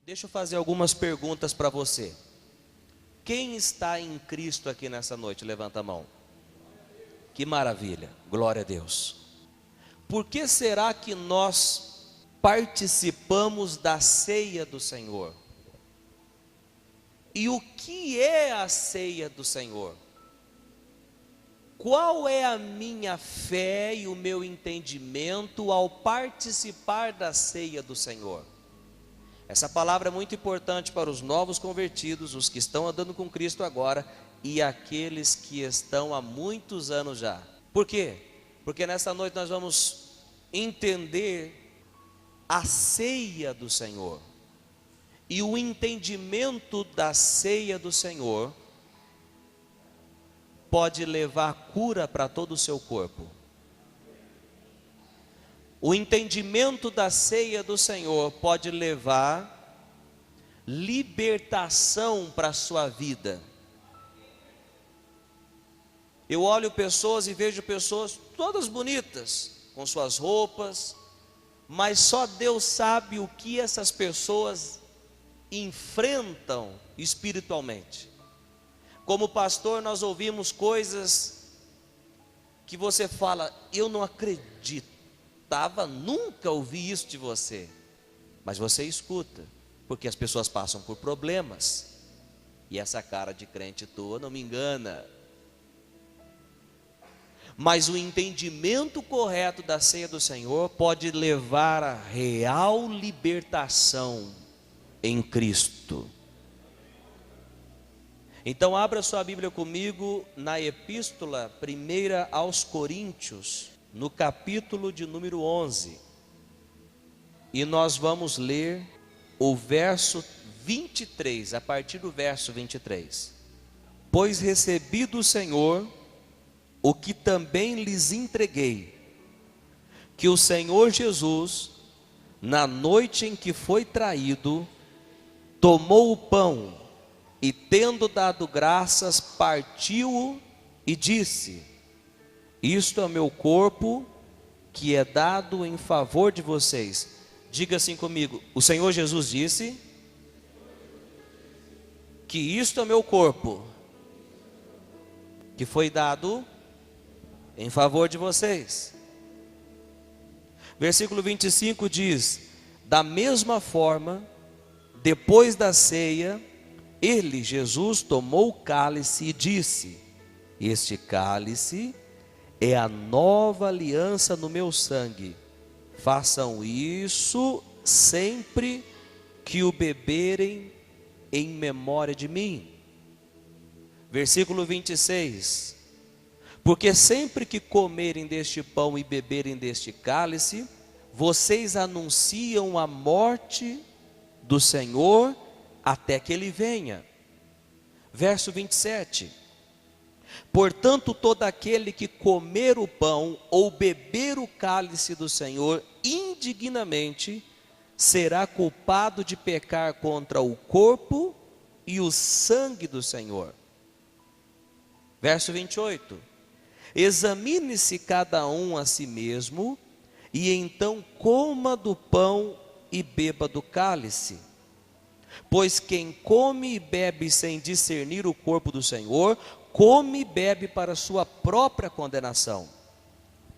Deixa eu fazer algumas perguntas para você. Quem está em Cristo aqui nessa noite? Levanta a mão. Que maravilha, glória a Deus. Por que será que nós participamos da ceia do Senhor? E o que é a ceia do Senhor? Qual é a minha fé e o meu entendimento ao participar da ceia do Senhor? Essa palavra é muito importante para os novos convertidos, os que estão andando com Cristo agora e aqueles que estão há muitos anos já. Por quê? Porque nessa noite nós vamos entender a ceia do Senhor. E o entendimento da ceia do Senhor pode levar cura para todo o seu corpo. O entendimento da ceia do Senhor pode levar libertação para a sua vida. Eu olho pessoas e vejo pessoas todas bonitas, com suas roupas, mas só Deus sabe o que essas pessoas enfrentam espiritualmente. Como pastor, nós ouvimos coisas que você fala, eu não acreditava, nunca ouvi isso de você. Mas você escuta, porque as pessoas passam por problemas. E essa cara de crente tua não me engana. Mas o entendimento correto da ceia do Senhor pode levar a real libertação em Cristo. Então abra sua Bíblia comigo na epístola 1 aos Coríntios, no capítulo de número 11. E nós vamos ler o verso 23, a partir do verso 23. Pois recebi do Senhor o que também lhes entreguei, que o Senhor Jesus, na noite em que foi traído, tomou o pão, e tendo dado graças, partiu-o e disse: isto é o meu corpo, que é dado em favor de vocês. Diga assim comigo: o Senhor Jesus disse que isto é o meu corpo, que foi dado em favor de vocês. Versículo 25 diz: da mesma forma, depois da ceia, ele, Jesus, tomou o cálice e disse: este cálice é a nova aliança no meu sangue. Façam isso sempre que o beberem em memória de mim. Versículo 26. Porque sempre que comerem deste pão e beberem deste cálice, vocês anunciam a morte do Senhor até que ele venha. Verso 27. Portanto, todo aquele que comer o pão ou beber o cálice do Senhor indignamente, será culpado de pecar contra o corpo e o sangue do Senhor. Verso 28. Examine-se cada um a si mesmo, e então coma do pão e beba do cálice. Pois quem come e bebe sem discernir o corpo do Senhor, come e bebe para sua própria condenação.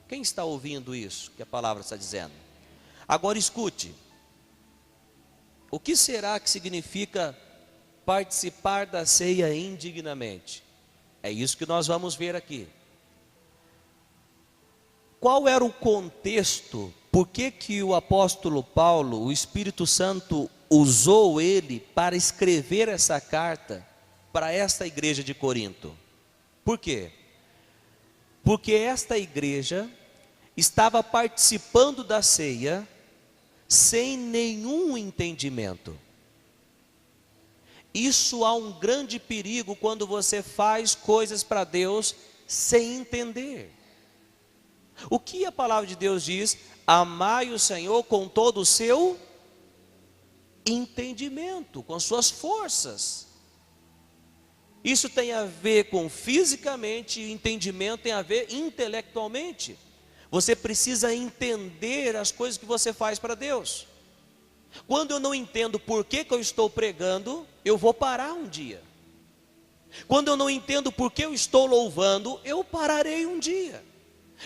Quem está ouvindo isso que a palavra está dizendo? Agora escute. O que será que significa participar da ceia indignamente? É isso que nós vamos ver aqui. Qual era o contexto? Por que o apóstolo Paulo, o Espírito Santo, usou ele para escrever essa carta para esta igreja de Corinto? Por quê? Porque esta igreja estava participando da ceia sem nenhum entendimento. Isso há um grande perigo quando você faz coisas para Deus sem entender. O que a palavra de Deus diz? Amai o Senhor com todo o seu entendimento, com suas forças. Isso tem a ver com fisicamente, entendimento tem a ver intelectualmente. Você precisa entender as coisas que você faz para Deus. Quando eu não entendo por que eu estou pregando, eu vou parar um dia. Quando eu não entendo por que eu estou louvando, eu pararei um dia.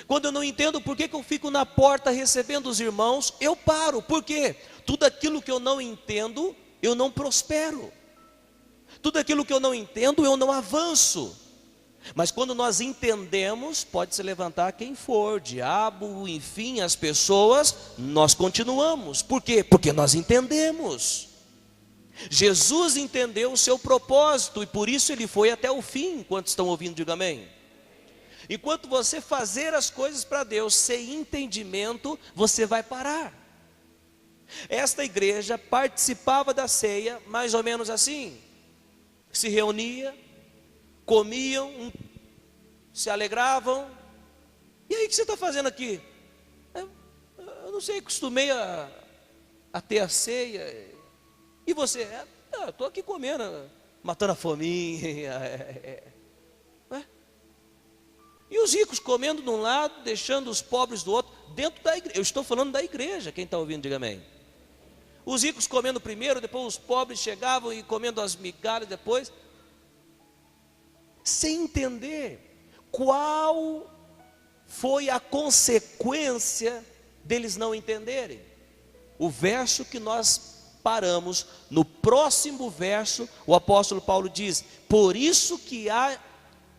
Quando eu não entendo por que eu fico na porta recebendo os irmãos, eu paro. Por quê? Tudo aquilo que eu não entendo, eu não prospero. Tudo aquilo que eu não entendo, eu não avanço. Mas quando nós entendemos, pode se levantar quem for, diabo, enfim, as pessoas, nós continuamos. Por quê? Porque nós entendemos. Jesus entendeu o seu propósito e por isso ele foi até o fim. Quantos estão ouvindo, diga amém. Enquanto você fazer as coisas para Deus sem entendimento, você vai parar. Esta igreja participava da ceia mais ou menos assim. Se reunia, comiam, se alegravam. E aí, o que você está fazendo aqui? Eu não sei, acostumei a ter a ceia. E você? Estou aqui comendo, matando a fominha. E os ricos comendo de um lado, deixando os pobres do outro, dentro da igreja. Eu estou falando da igreja, quem está ouvindo, diga amém. Os ricos comendo primeiro, depois os pobres chegavam e comendo as migalhas depois. Sem entender qual foi a consequência deles não entenderem. O verso que nós paramos, no próximo verso, o apóstolo Paulo diz: por isso que há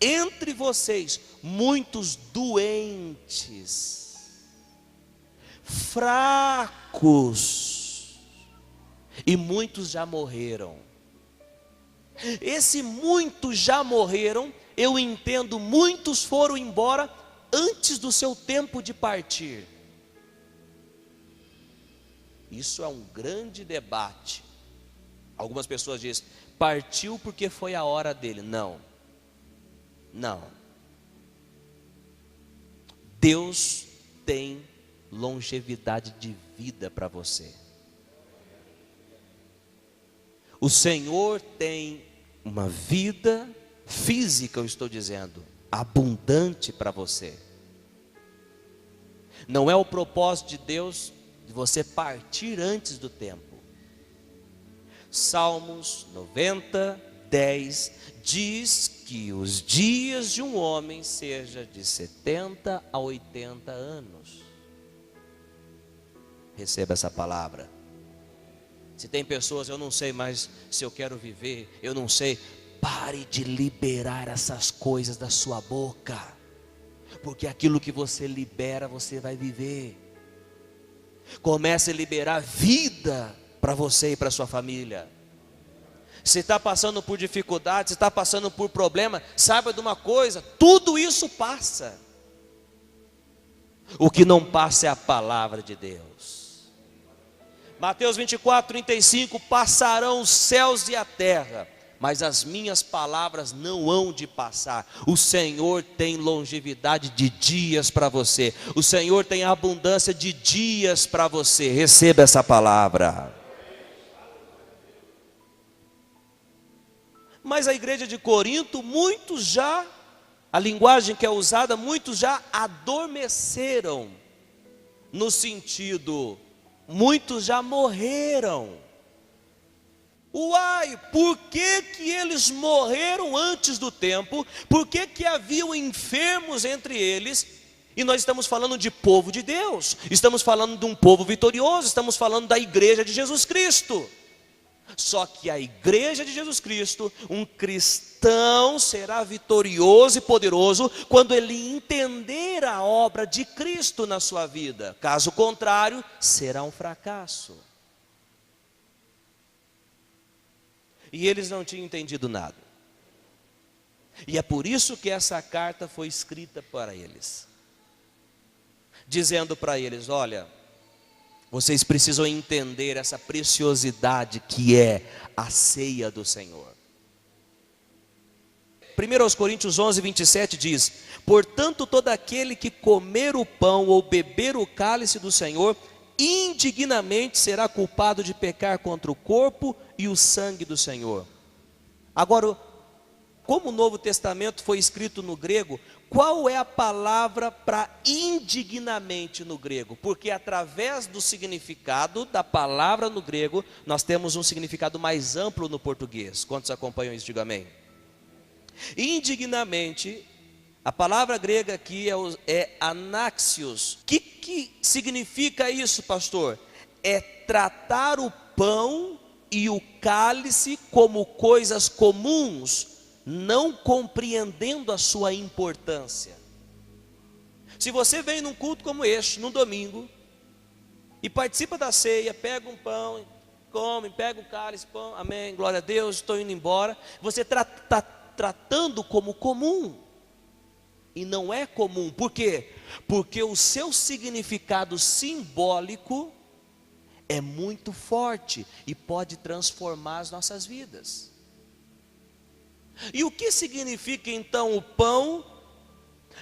entre vocês muitos doentes, fracos, e muitos já morreram. Esse muitos já morreram, eu entendo, muitos foram embora antes do seu tempo de partir. Isso é um grande debate. Algumas pessoas dizem, partiu porque foi a hora dele. Não. Deus tem longevidade de vida para você. O Senhor tem uma vida física, eu estou dizendo, abundante para você. Não é o propósito de Deus de você partir antes do tempo. Salmos 90, 10 diz que os dias de um homem seja de 70 a 80 anos. Receba essa palavra. Se tem pessoas, eu não sei mais se eu quero viver, eu não sei, pare de liberar essas coisas da sua boca, porque aquilo que você libera, você vai viver. Comece a liberar vida para você e para sua família. Se está passando por dificuldade, se está passando por problema, saiba de uma coisa, tudo isso passa. O que não passa é a palavra de Deus. Mateus 24, 35, passarão os céus e a terra, mas as minhas palavras não hão de passar. O Senhor tem longevidade de dias para você. O Senhor tem abundância de dias para você. Receba essa palavra. Mas a igreja de Corinto, muitos já, a linguagem que é usada, muitos já adormeceram, no sentido, muitos já morreram. Uai, por que que eles morreram antes do tempo? Por que que haviam enfermos entre eles? E nós estamos falando de povo de Deus, estamos falando de um povo vitorioso, estamos falando da igreja de Jesus Cristo. Só que a igreja de Jesus Cristo, um cristão será vitorioso e poderoso quando ele entender a obra de Cristo na sua vida. Caso contrário, será um fracasso. E eles não tinham entendido nada. E é por isso que essa carta foi escrita para eles, dizendo para eles, olha, vocês precisam entender essa preciosidade que é a ceia do Senhor. 1 Coríntios 11, 27 diz, portanto todo aquele que comer o pão ou beber o cálice do Senhor, indignamente será culpado de pecar contra o corpo e o sangue do Senhor. Agora, como o Novo Testamento foi escrito no grego, qual é a palavra para indignamente no grego? Porque através do significado da palavra no grego, nós temos um significado mais amplo no português. Quantos acompanham isso? Diga amém. Indignamente, a palavra grega aqui é anaxios. O que significa isso, pastor? É tratar o pão e o cálice como coisas comuns, não compreendendo a sua importância. Se você vem num culto como este, num domingo, e participa da ceia, pega um pão, come, pega o cálice, pão, amém, glória a Deus, estou indo embora, você está tratando como comum, e não é comum. Por quê? Porque o seu significado simbólico é muito forte e pode transformar as nossas vidas. E o que significa então o pão?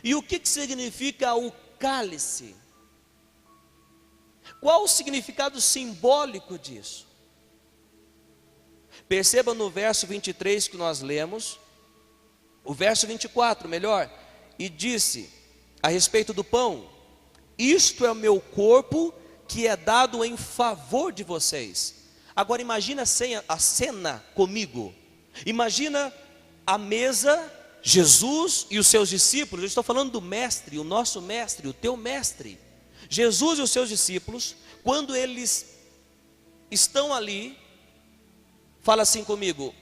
E o que significa o cálice? Qual o significado simbólico disso? Perceba no verso 23 que nós lemos, o verso 24, melhor, e disse a respeito do pão: isto é o meu corpo que é dado em favor de vocês. Agora imagina a cena comigo. Imagina a mesa, Jesus e os seus discípulos. Eu estou falando do mestre, o nosso mestre, o teu mestre. Jesus e os seus discípulos, quando eles estão ali, fala assim comigo,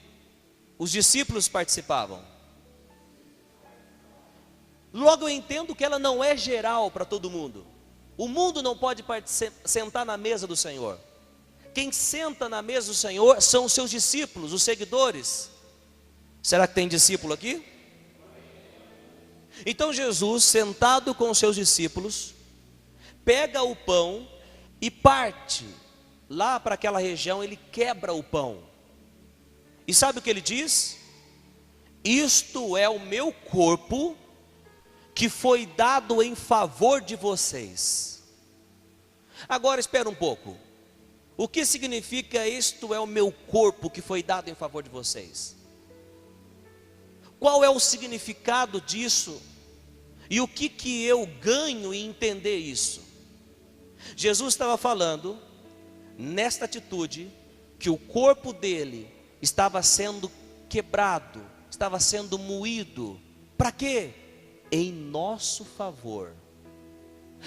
os discípulos participavam. Logo eu entendo que ela não é geral para todo mundo. O mundo não pode sentar na mesa do Senhor. Quem senta na mesa do Senhor são os seus discípulos, os seguidores. Será que tem discípulo aqui? Então Jesus, sentado com os seus discípulos, pega o pão e parte. Lá para aquela região ele quebra o pão. E sabe o que ele diz? Isto é o meu corpo que foi dado em favor de vocês. Agora espera um pouco. O que significa isto é o meu corpo que foi dado em favor de vocês? Qual é o significado disso? E o que eu ganho em entender isso? Jesus estava falando, nesta atitude, que o corpo dele estava sendo quebrado, estava sendo moído. Para quê? Em nosso favor.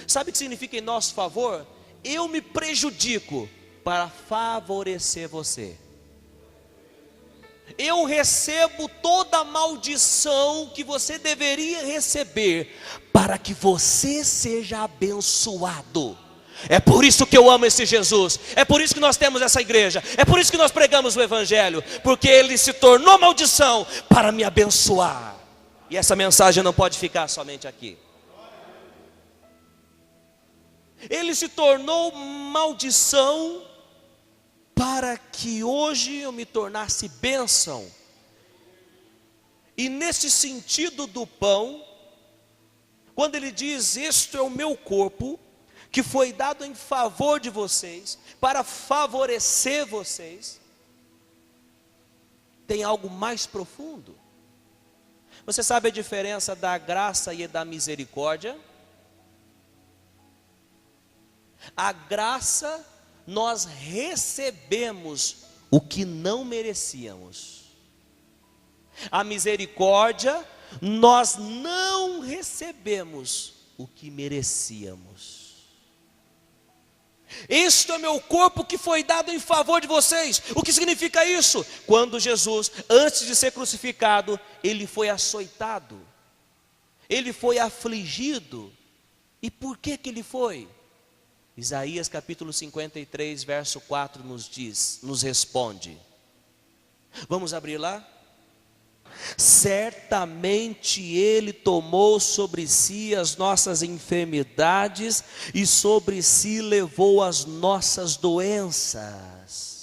Sabe o que significa em nosso favor? Eu me prejudico para favorecer você. Eu recebo toda a maldição que você deveria receber para que você seja abençoado. É por isso que eu amo esse Jesus. É por isso que nós temos essa igreja. É por isso que nós pregamos o evangelho, porque ele se tornou maldição para me abençoar. E essa mensagem não pode ficar somente aqui. Ele se tornou maldição para que hoje eu me tornasse bênção. E nesse sentido do pão, quando ele diz: isto é o meu corpo, que foi dado em favor de vocês, para favorecer vocês, tem algo mais profundo. Você sabe a diferença da graça e da misericórdia? A graça, nós recebemos o que não merecíamos. A misericórdia, nós não recebemos o que merecíamos. Este é meu corpo que foi dado em favor de vocês. O que significa isso? Quando Jesus, antes de ser crucificado, ele foi açoitado, ele foi afligido. E por que ele foi? Isaías capítulo 53, verso 4 nos responde. Vamos abrir lá? Certamente ele tomou sobre si as nossas enfermidades e sobre si levou as nossas doenças.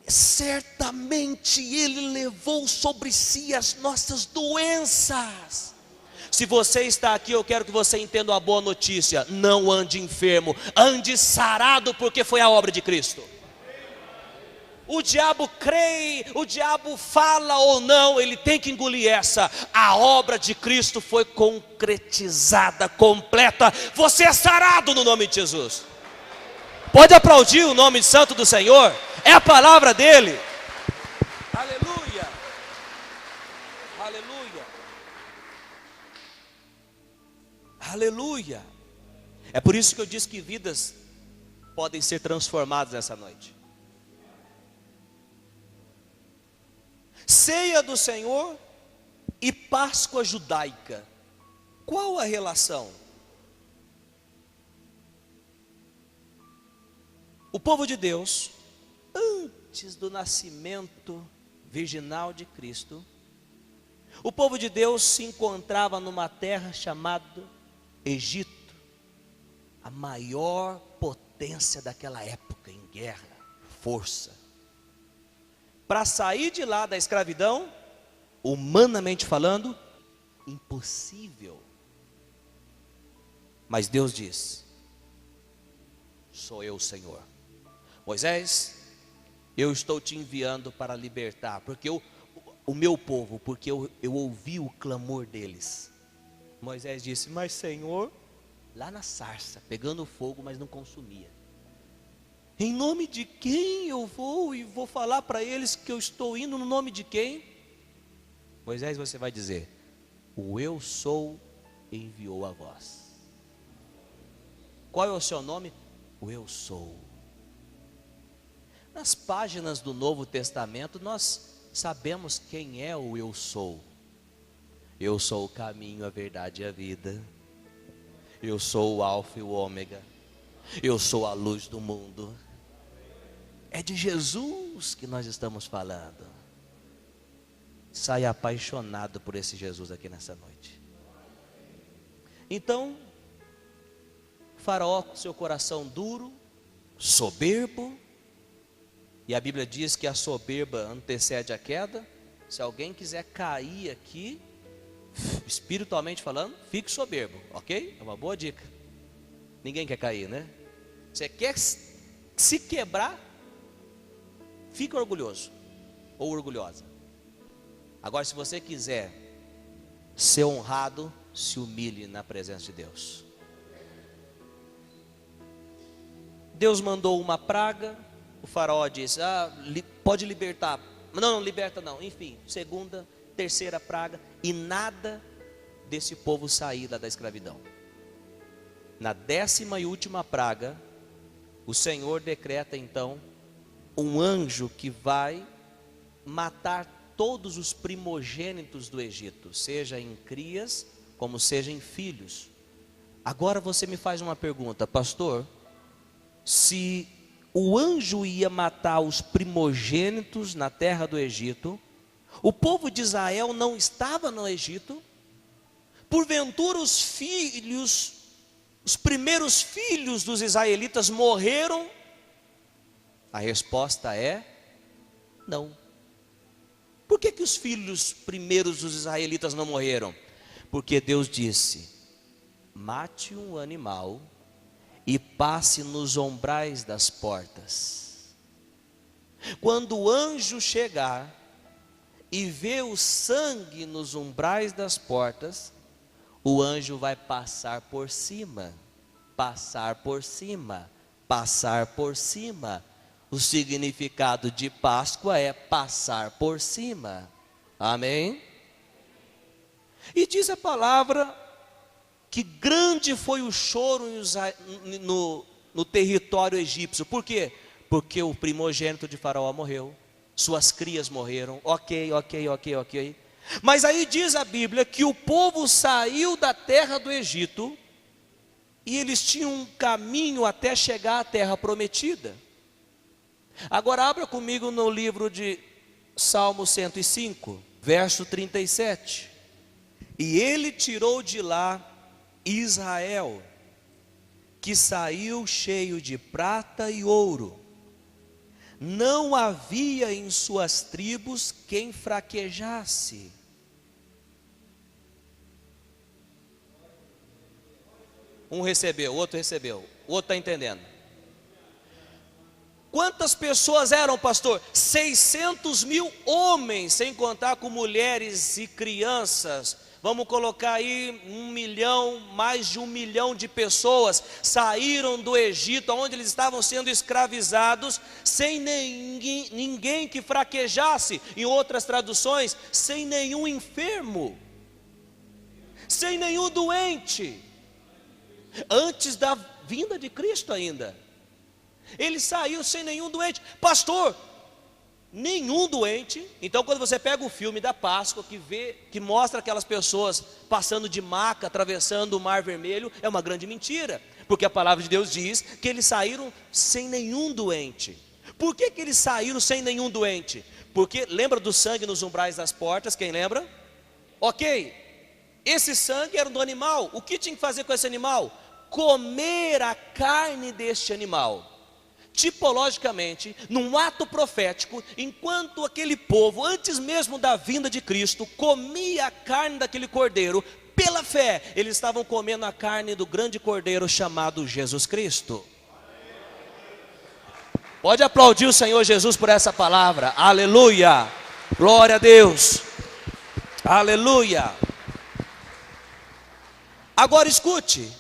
Certamente ele levou sobre si as nossas doenças. Se você está aqui, eu quero que você entenda uma boa notícia: não ande enfermo, ande sarado, porque foi a obra de Cristo. O diabo crê, o diabo fala ou não, ele tem que engolir essa. A obra de Cristo foi concretizada, completa. Você é sarado no nome de Jesus. Pode aplaudir o nome santo do Senhor, é a palavra dele. Aleluia, aleluia, aleluia. É por isso que eu disse que vidas podem ser transformadas nessa noite. Ceia do Senhor e Páscoa judaica, qual a relação? O povo de Deus, antes do nascimento virginal de Cristo, o povo de Deus se encontrava numa terra chamada Egito, a maior potência daquela época em guerra, força. Para sair de lá da escravidão, humanamente falando, impossível. Mas Deus diz: sou eu o Senhor. Moisés, eu estou te enviando para libertar, porque o meu povo, porque eu ouvi o clamor deles. Moisés disse: mas Senhor, lá na sarça, pegando fogo, mas não consumia. Em nome de quem eu vou e vou falar para eles que eu estou indo no nome de quem? Moisés, você vai dizer: o eu sou enviou a vós. Qual é o seu nome? O eu sou. Nas páginas do Novo Testamento nós sabemos quem é o eu sou. Eu sou o caminho, a verdade e a vida. Eu sou o alfa e o ômega. Eu sou a luz do mundo. É de Jesus que nós estamos falando. Saia apaixonado por esse Jesus aqui nessa noite. Então, Faraó com seu coração duro, soberbo, e a Bíblia diz que a soberba antecede a queda. Se alguém quiser cair aqui, espiritualmente falando, fique soberbo, ok? É uma boa dica. Ninguém quer cair, né? Você quer se quebrar, fica orgulhoso ou orgulhosa. Agora, se você quiser ser honrado, se humilhe na presença de Deus. Deus mandou uma praga, o faraó disse: pode libertar. Não, liberta não. Enfim, segunda, terceira praga, e nada desse povo sair da escravidão. Na 10ª e última praga, o Senhor decreta então um anjo que vai matar todos os primogênitos do Egito, seja em crias, como seja em filhos. Agora você me faz uma pergunta: pastor, se o anjo ia matar os primogênitos na terra do Egito, o povo de Israel não estava no Egito? Porventura os primeiros filhos dos israelitas morreram? A resposta é não. Por que os filhos primeiros dos israelitas não morreram? Porque Deus disse: mate um animal e passe nos umbrais das portas. Quando o anjo chegar e ver o sangue nos umbrais das portas, o anjo vai passar por cima, passar por cima, passar por cima. O significado de Páscoa é passar por cima. Amém? E diz a palavra que grande foi o choro no território egípcio. Por quê? Porque o primogênito de Faraó morreu, suas crias morreram. Ok. Mas aí diz a Bíblia que o povo saiu da terra do Egito e eles tinham um caminho até chegar à terra prometida. Agora abra comigo no livro de Salmo 105, verso 37. E ele tirou de lá Israel, que saiu cheio de prata e ouro. Não havia em suas tribos quem fraquejasse. Um recebeu, o outro recebeu. O outro está entendendo. Quantas pessoas eram, pastor? 600 mil homens, sem contar com mulheres e crianças. Vamos colocar aí 1 milhão, mais de 1 milhão de pessoas saíram do Egito, onde eles estavam sendo escravizados, sem ninguém que fraquejasse. Em outras traduções, sem nenhum enfermo, sem nenhum doente. Antes da vinda de Cristo ainda. Ele saiu sem nenhum doente. Pastor, nenhum doente. Então quando você pega o filme da Páscoa, que mostra aquelas pessoas passando de maca, atravessando o Mar Vermelho, é uma grande mentira. Porque a palavra de Deus diz que eles saíram sem nenhum doente. Por que eles saíram sem nenhum doente? Porque lembra do sangue nos umbrais das portas, quem lembra? Ok, esse sangue era do animal. O que tinha que fazer com esse animal? Comer a carne deste animal. Tipologicamente, num ato profético, enquanto aquele povo, antes mesmo da vinda de Cristo, comia a carne daquele cordeiro, pela fé, eles estavam comendo a carne do grande cordeiro chamado Jesus Cristo. Pode aplaudir o Senhor Jesus por essa palavra. Aleluia, glória a Deus, aleluia. Agora escute,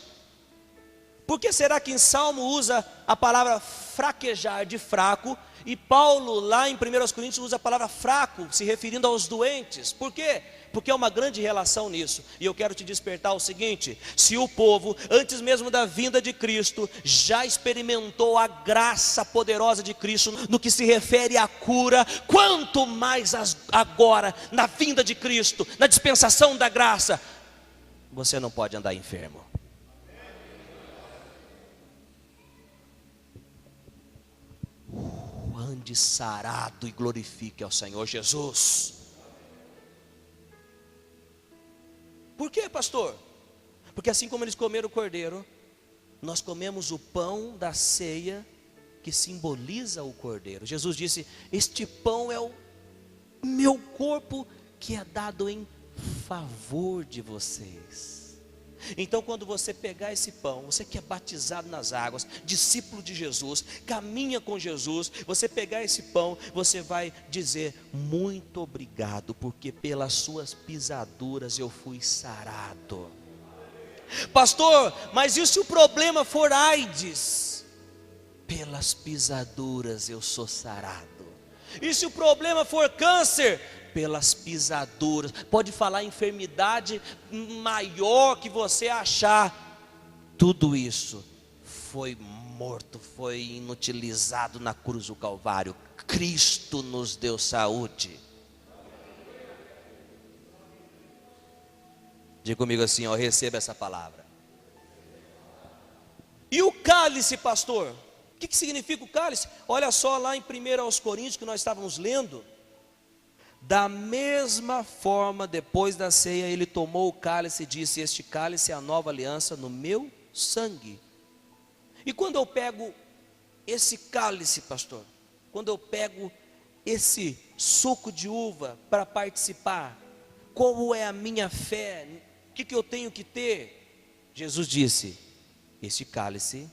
por que será que em Salmo usa a palavra fraquejar de fraco, e Paulo lá em 1 Coríntios usa a palavra fraco, se referindo aos doentes? Por quê? Porque há uma grande relação nisso. E eu quero te despertar o seguinte: se o povo, antes mesmo da vinda de Cristo, já experimentou a graça poderosa de Cristo no que se refere à cura, quanto mais agora, na vinda de Cristo, na dispensação da graça, você não pode andar enfermo. Ande sarado e glorifique ao Senhor Jesus. Por quê, pastor? Porque assim como eles comeram o cordeiro, nós comemos o pão da ceia que simboliza o cordeiro. Jesus disse: este pão é o meu corpo que é dado em favor de vocês. Então quando você pegar esse pão, você que é batizado nas águas, discípulo de Jesus, caminha com Jesus, você pegar esse pão, você vai dizer: muito obrigado, porque pelas suas pisaduras eu fui sarado. Pastor, mas e se o problema for AIDS? Pelas pisaduras eu sou sarado. E se o problema for câncer? Pelas pisaduras. Pode falar enfermidade maior que você achar, tudo isso foi morto, foi inutilizado na cruz do Calvário. Cristo nos deu saúde. Diga comigo assim, ó, receba essa palavra. E o cálice, pastor? O que significa o cálice? Olha só lá em 1 Coríntios que nós estávamos lendo. Da mesma forma, depois da ceia, ele tomou o cálice e disse: este cálice é a nova aliança no meu sangue. E quando eu pego esse cálice, pastor, quando eu pego esse suco de uva para participar, qual é a minha fé? O que eu tenho que ter? Jesus disse: este cálice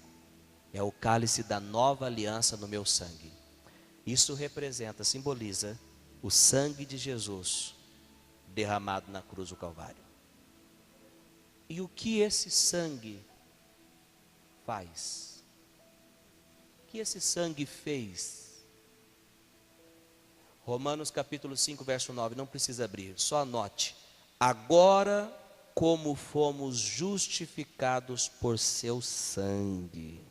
é o cálice da nova aliança no meu sangue. Isso representa, simboliza o sangue de Jesus derramado na cruz do Calvário. E o que esse sangue faz? O que esse sangue fez? Romanos capítulo 5, verso 9, não precisa abrir, só anote. Agora, como fomos justificados por seu sangue.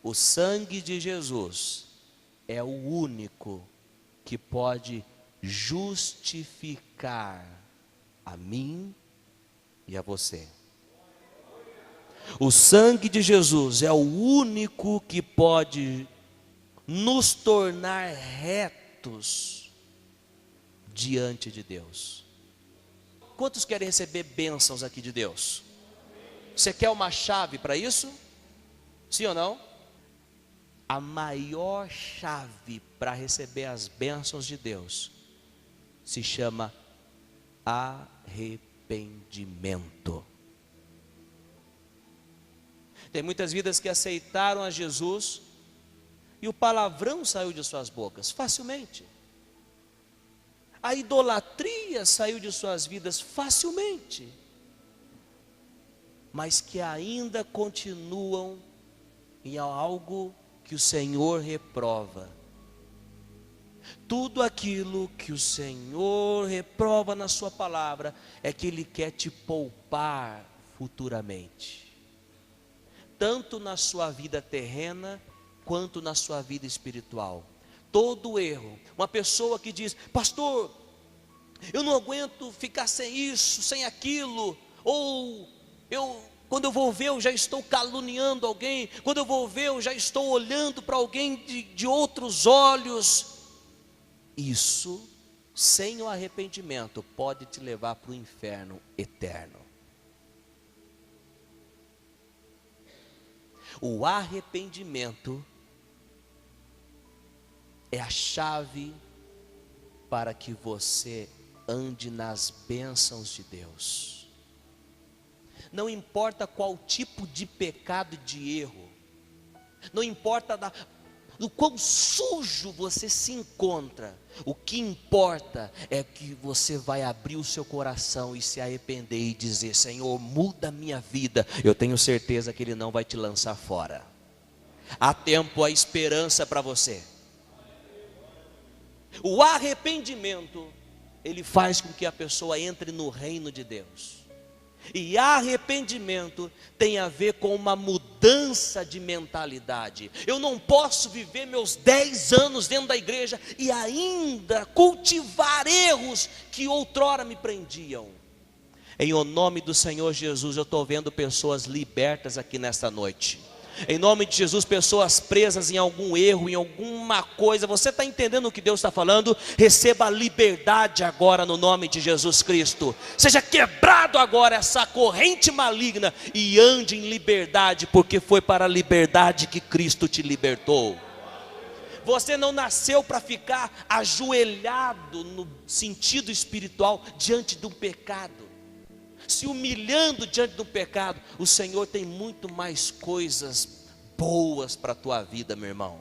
O sangue de Jesus é o único que pode justificar a mim e a você. O sangue de Jesus é o único que pode nos tornar retos diante de Deus. Quantos querem receber bênçãos aqui de Deus? Você quer uma chave para isso? Sim ou não? A maior chave para receber as bênçãos de Deus se chama arrependimento. Tem muitas vidas que aceitaram a Jesus e o palavrão saiu de suas bocas facilmente. A idolatria saiu de suas vidas facilmente. Mas que ainda continuam em algo que o Senhor reprova. Tudo aquilo que o Senhor reprova na sua palavra é que Ele quer te poupar futuramente, tanto na sua vida terrena quanto na sua vida espiritual. Todo erro, uma pessoa que diz: pastor, eu não aguento ficar sem isso, sem aquilo, ou quando eu vou ver, eu já estou caluniando alguém, quando eu vou ver, eu já estou olhando para alguém de outros olhos. Isso, sem o arrependimento, pode te levar para o inferno eterno. O arrependimento é a chave para que você ande nas bênçãos de Deus. Não importa qual tipo de pecado e de erro, não importa do quão sujo você se encontra, o que importa é que você vai abrir o seu coração e se arrepender e dizer: Senhor, muda a minha vida. Eu tenho certeza que Ele não vai te lançar fora. Há tempo, há esperança para você. O arrependimento, ele faz com que a pessoa entre no reino de Deus. E arrependimento tem a ver com uma mudança de mentalidade. Eu não posso viver meus 10 anos dentro da igreja e ainda cultivar erros que outrora me prendiam. Em o nome do Senhor Jesus, eu estou vendo pessoas libertas aqui nesta noite. Em nome de Jesus, pessoas presas em algum erro, em alguma coisa. Você está entendendo o que Deus está falando? Receba a liberdade agora no nome de Jesus Cristo. Seja quebrado agora essa corrente maligna e ande em liberdade, porque foi para a liberdade que Cristo te libertou. Você não nasceu para ficar ajoelhado no sentido espiritual diante de um pecado, se humilhando diante do pecado. O Senhor tem muito mais coisas boas para a tua vida, meu irmão.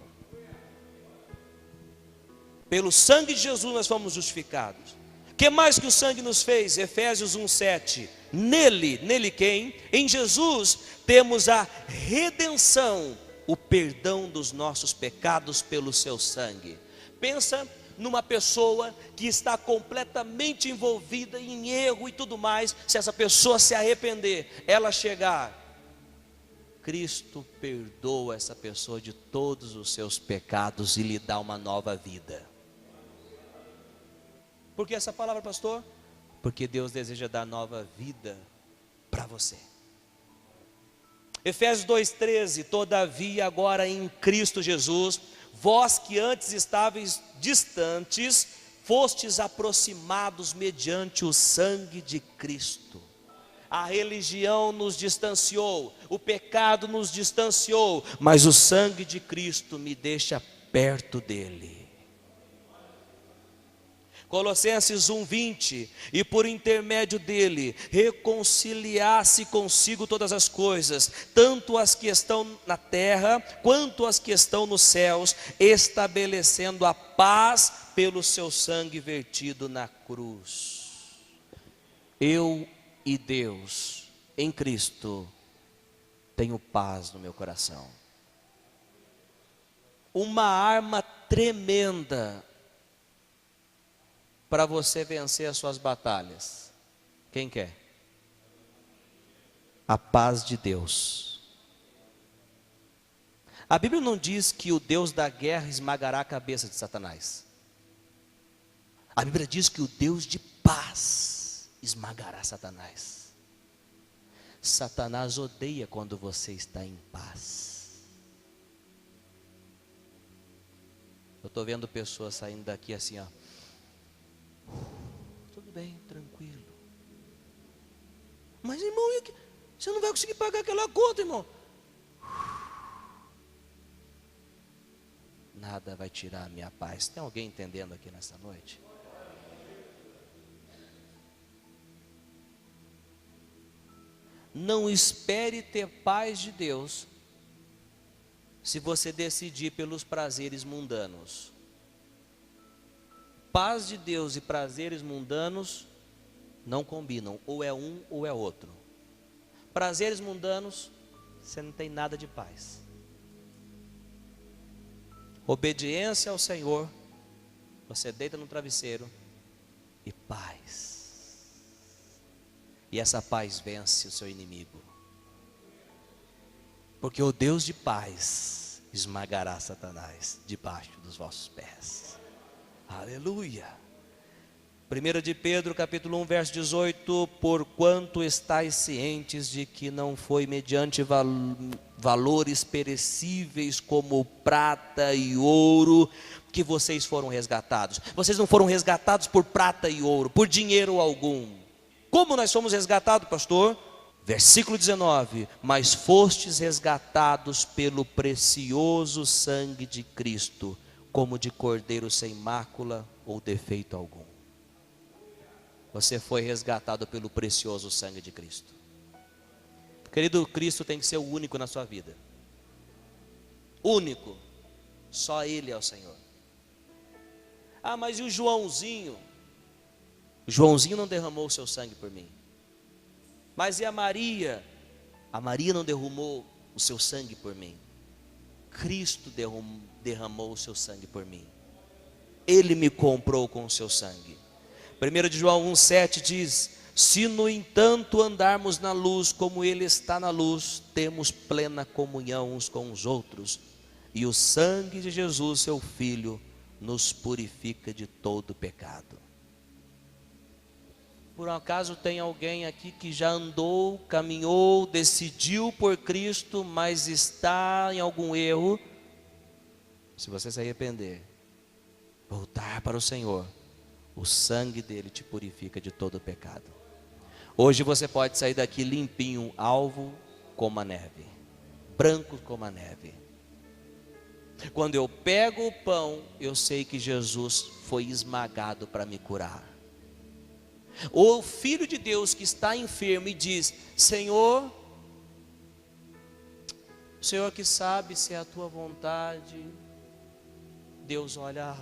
Pelo sangue de Jesus nós fomos justificados. O que mais que o sangue nos fez? Efésios 1:7. Nele quem? Em Jesus temos a redenção, o perdão dos nossos pecados pelo seu sangue. Pensa numa pessoa que está completamente envolvida em erro e tudo mais. Se essa pessoa se arrepender, ela chegar, Cristo perdoa essa pessoa de todos os seus pecados e lhe dá uma nova vida. Por que essa palavra, pastor? Porque Deus deseja dar nova vida para você. Efésios 2:13. Todavia agora em Cristo Jesus, vós que antes estáveis distantes, fostes aproximados mediante o sangue de Cristo. A religião nos distanciou, o pecado nos distanciou, mas o sangue de Cristo me deixa perto dele. Colossenses 1:20, e por intermédio dele reconciliar-se consigo todas as coisas, tanto as que estão na terra, quanto as que estão nos céus, estabelecendo a paz pelo seu sangue vertido na cruz. Eu e Deus, em Cristo, tenho paz no meu coração. Uma arma tremenda para você vencer as suas batalhas. Quem quer? A paz de Deus. A Bíblia não diz que o Deus da guerra esmagará a cabeça de Satanás. A Bíblia diz que o Deus de paz esmagará Satanás. Satanás odeia quando você está em paz. Eu estou vendo pessoas saindo daqui assim, ó. Tudo bem, tranquilo. Mas irmão, você não vai conseguir pagar aquela conta, irmão. Nada vai tirar a minha paz. Tem alguém entendendo aqui nessa noite? não espere ter paz de Deus se você decidir pelos prazeres mundanos. Paz de Deus e prazeres mundanos não combinam, ou é um ou é outro. Prazeres mundanos, você não tem nada de paz. Obediência ao Senhor, você deita no travesseiro e paz. E essa paz vence o seu inimigo. Porque o Deus de paz esmagará Satanás debaixo dos vossos pés. Aleluia. 1 de Pedro, capítulo 1, verso 18: porquanto estáis cientes de que não foi mediante valores perecíveis como prata e ouro que vocês foram resgatados. Vocês não foram resgatados por prata e ouro, por dinheiro algum. Como nós somos resgatados, pastor? Versículo 19: mas fostes resgatados pelo precioso sangue de Cristo, como de cordeiro sem mácula ou defeito algum. Você foi resgatado pelo precioso sangue de Cristo. Querido, Cristo tem que ser o único na sua vida. Único. Só Ele é o Senhor. Ah, mas e o Joãozinho? O Joãozinho não derramou o seu sangue por mim. Mas e a Maria? A Maria não derramou o seu sangue por mim. Cristo derramou o seu sangue por mim. Ele me comprou com o seu sangue. 1 de João 1,7 diz: se no entanto andarmos na luz como Ele está na luz, temos plena comunhão uns com os outros, e o sangue de Jesus, seu Filho, nos purifica de todo pecado. Por um acaso tem alguém aqui que já andou, caminhou, decidiu por Cristo, mas está em algum erro? Se você se arrepender, voltar para o Senhor, o sangue dele te purifica de todo pecado. Hoje você pode sair daqui limpinho, alvo como a neve, branco como a neve. Quando eu pego o pão, eu sei que Jesus foi esmagado para me curar. O Filho de Deus que está enfermo e diz: Senhor, o Senhor que sabe se é a tua vontade. Deus olha: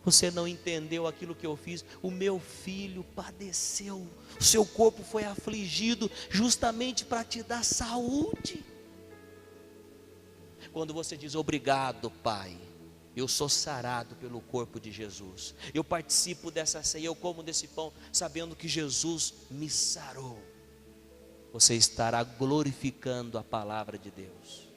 você não entendeu aquilo que eu fiz. O meu filho padeceu, o seu corpo foi afligido justamente para te dar saúde. Quando você diz: obrigado, Pai, eu sou sarado pelo corpo de Jesus, eu participo dessa ceia, eu como desse pão, sabendo que Jesus me sarou, você estará glorificando a palavra de Deus.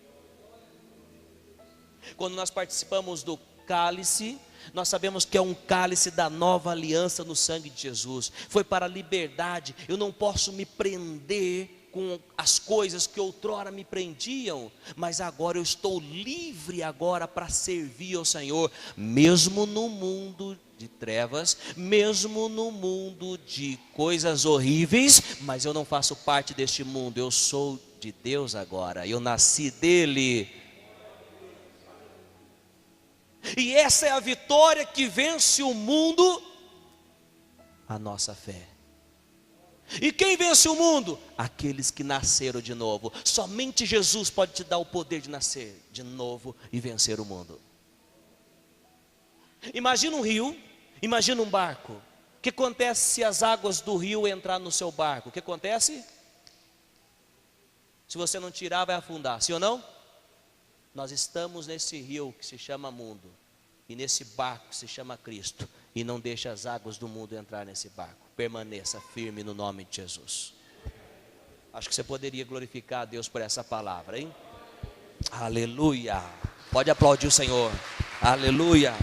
Quando nós participamos do cálice, nós sabemos que é um cálice da nova aliança no sangue de Jesus. Foi para a liberdade. Eu não posso me prender com as coisas que outrora me prendiam, mas agora eu estou livre agora para servir ao Senhor, mesmo no mundo de trevas, mesmo no mundo de coisas horríveis, mas eu não faço parte deste mundo, eu sou de Deus agora, eu nasci dele. E essa é a vitória que vence o mundo, a nossa fé. E quem vence o mundo? Aqueles que nasceram de novo. Somente Jesus pode te dar o poder de nascer de novo e vencer o mundo. Imagina um rio, imagina um barco. O que acontece se as águas do rio entrar no seu barco? O que acontece? Se você não tirar, vai afundar, sim ou não? Nós estamos nesse rio que se chama mundo, e nesse barco que se chama Cristo, e não deixe as águas do mundo entrar nesse barco. Permaneça firme no nome de Jesus. Acho que você poderia glorificar a Deus por essa palavra, hein? Aleluia. Pode aplaudir o Senhor. Aleluia.